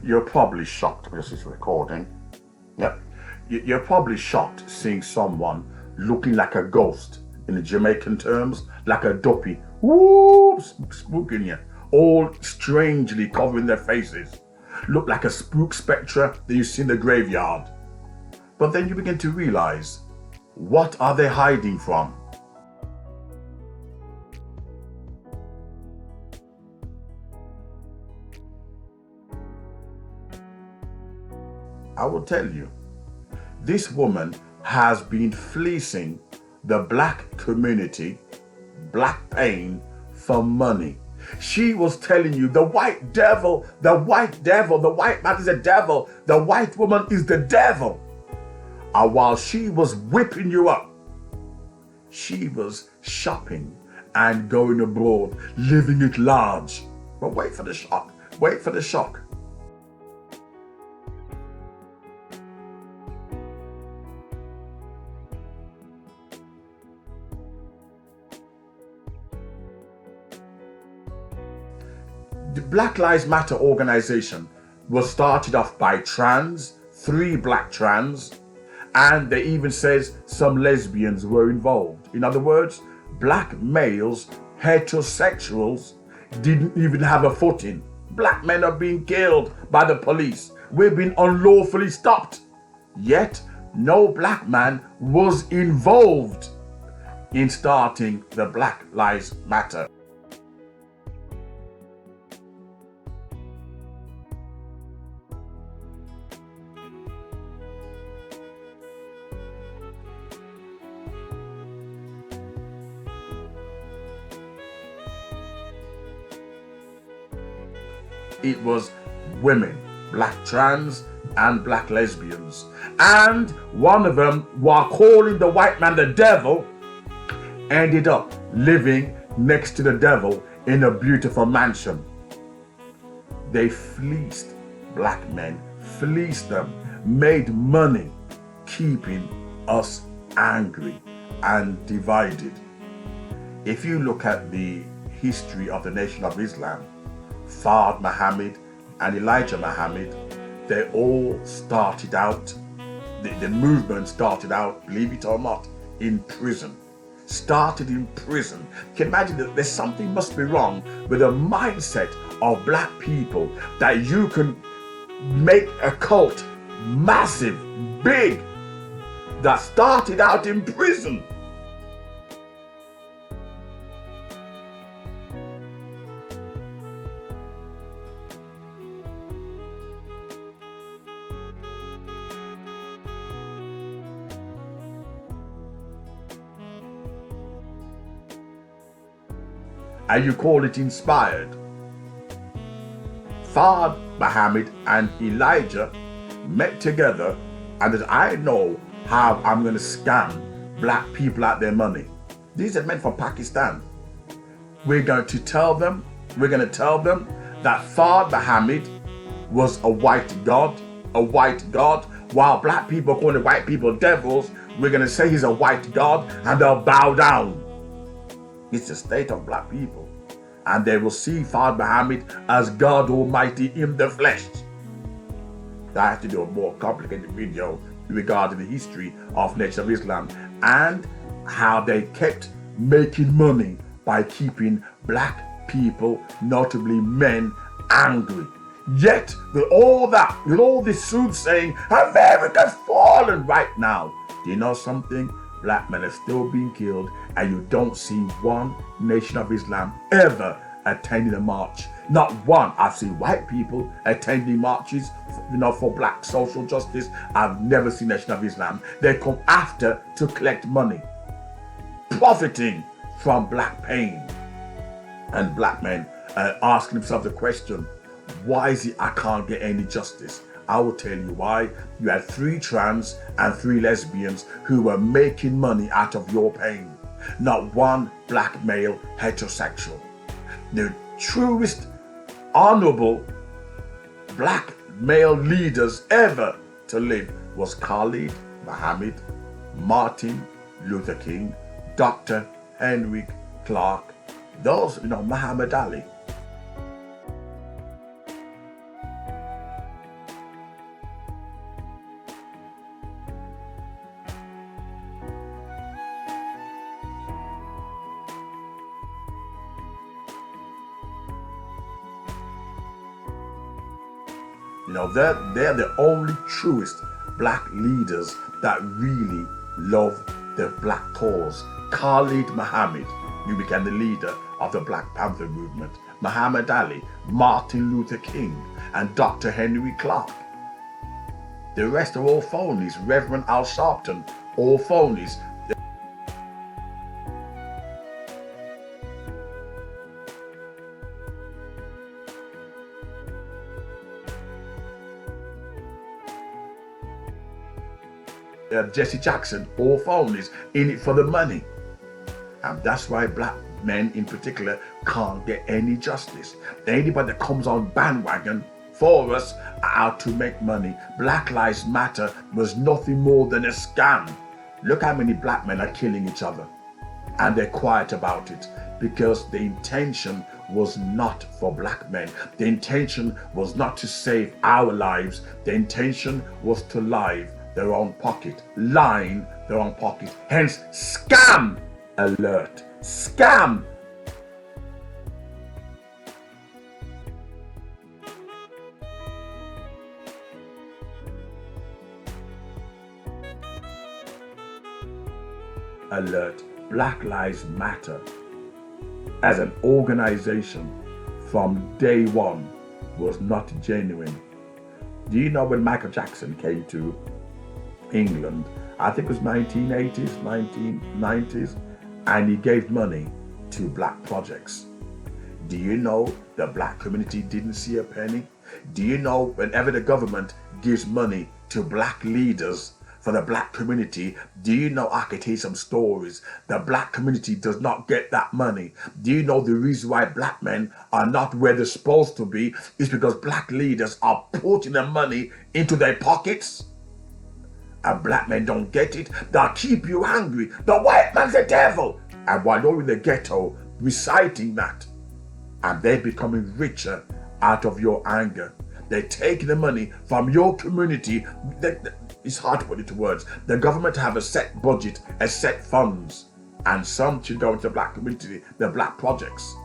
You're probably shocked because it's recording. Yep. You're probably shocked seeing someone looking like a ghost in the Jamaican terms, like a duppy, whoops, spooking you, all strangely covering their faces. Look like a spook spectre that you see in the graveyard. But then you begin to realize, what are they hiding from? I will tell you, this woman has been fleecing the black community, black pain, for money. She was telling you the white devil, the white man is a devil, the white woman is the devil. And while she was whipping you up, she was shopping and going abroad, living it large. But wait for the shock, wait for the shock. The Black Lives Matter organization was started off by trans, 3 black trans, and they even says some lesbians were involved. In other words, black males, heterosexuals, didn't even have a footing. Black men are being killed by the police. We've been unlawfully stopped. Yet, no black man was involved in starting the Black Lives Matter. It was women, black trans and black lesbians. And one of them, while calling the white man the devil, ended up living next to the devil in a beautiful mansion. They fleeced black men, fleeced them, made money, keeping us angry and divided. If you look at the history of the Nation of Islam, Fard Muhammad and Elijah Muhammad, they all started out, the movement started out, believe it or not, in prison. Started in prison. You can imagine that there's something must be wrong with the mindset of black people that you can make a cult massive, big, that started out in prison. And you call it inspired. Fard Muhammad and Elijah met together and that I know how I'm going to scam black people out their money. These are men from Pakistan. We're going to tell them that Fard Muhammad was a white god, while black people calling white people devils. We're going to say he's a white god and they'll bow down. It's the state of black people. And they will see Fard Muhammad as God Almighty in the flesh. I have to do a more complicated video regarding the history of Nation of Islam and how they kept making money by keeping black people, notably men, angry. Yet, with all that, with all this soothsaying, America's fallen right now. Do you know something? Black men are still being killed, and you don't see one Nation of Islam ever attending a march. Not one. I've seen white people attending marches, for black social justice. I've never seen Nation of Islam. They come after to collect money, profiting from black pain. And black men asking themselves the question, why is it I can't get any justice? I will tell you why. You had 3 trans and 3 lesbians who were making money out of your pain. Not one black male heterosexual. The truest, honorable black male leaders ever to live was Khalid Muhammad, Martin Luther King, Dr. Henry Clark, those, Muhammad Ali. They're the only truest black leaders that really love the black cause. Khalid Muhammad, he became the leader of the Black Panther movement. Muhammad Ali, Martin Luther King, and Dr. Henry Clark. The rest are all phonies. Rev AL Sharpton, all phonies. Jesse Jackson, all phonies, in it for the money. And that's why black men in particular can't get any justice. Anybody that comes on bandwagon for us are out to make money. Black Lives Matter was nothing more than a scam. Look how many black men are killing each other. And they're quiet about it because the intention was not for black men. The intention was not to save our lives. The intention was to line their own pocket. Hence, scam alert. Scam. Alert. Black Lives Matter as an organization from day one was not genuine. Do you know when Michael Jackson came to England, I think it was 1980s, 1990s, and he gave money to black projects? Do you know the black community didn't see a penny? Do you know whenever the government gives money to black leaders for the black community, do you know, I could hear some stories, the black community does not get that money? Do you know the reason why black men are not where they're supposed to be is because black leaders are putting the money into their pockets? And black men don't get it. They'll keep you angry. The white man's the devil. And while you're in the ghetto reciting that, and they're becoming richer out of your anger. They're taking the money from your community. It's hard to put into words. The government have a set budget, a set funds, and some should go into the black community, the black projects.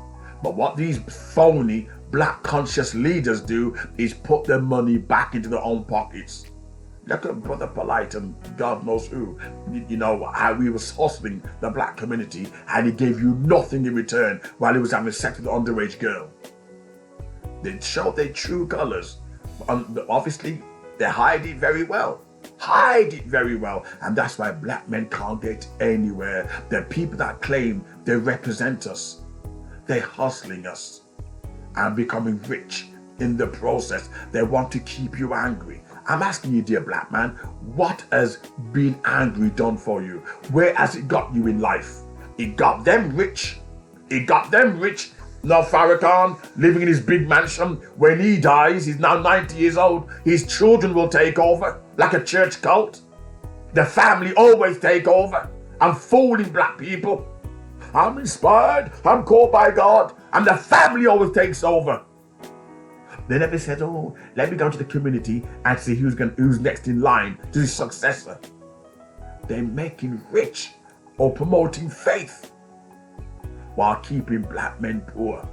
But what these phony black conscious leaders do is put their money back into their own pockets. Look at Brother Polite and God knows who, how he was hustling the black community and he gave you nothing in return while he was having sex with an underage girl. They show their true colors. Obviously, they hide it very well. And that's why black men can't get anywhere. The people that claim they represent us, they're hustling us and becoming rich in the process. They want to keep you angry. I'm asking you, dear black man, what has being angry done for you? Where has it got you in life? It got them rich. Now Farrakhan living in his big mansion. When he dies, he's now 90 years old. His children will take over like a church cult. The family always take over. I'm fooling black people. I'm inspired. I'm called by God. And the family always takes over. They never said, oh, let me go to the community and see who's next in line to his successor. They're making rich or promoting faith while keeping black men poor.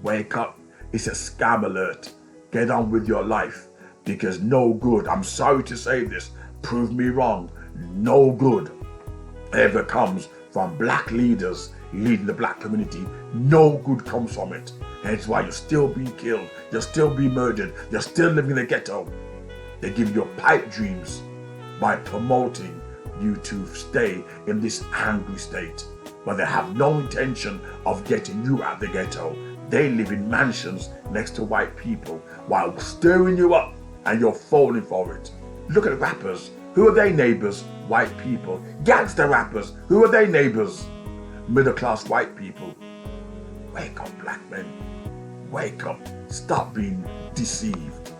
Wake up. It's a scam alert. Get on with your life because no good, I'm sorry to say this, prove me wrong, no good ever comes from black leaders leading the black community. No good comes from it. That's why you're still being killed, you're still being murdered, you're still living in the ghetto. They give you pipe dreams by promoting you to stay in this angry state, but they have no intention of getting you out of the ghetto. They live in mansions next to white people while stirring you up and you're falling for it. Look at rappers. Who are their neighbors? White people. Gangster rappers. Who are their neighbors? Middle class white people. Wake up, black men. Wake up. Stop being deceived.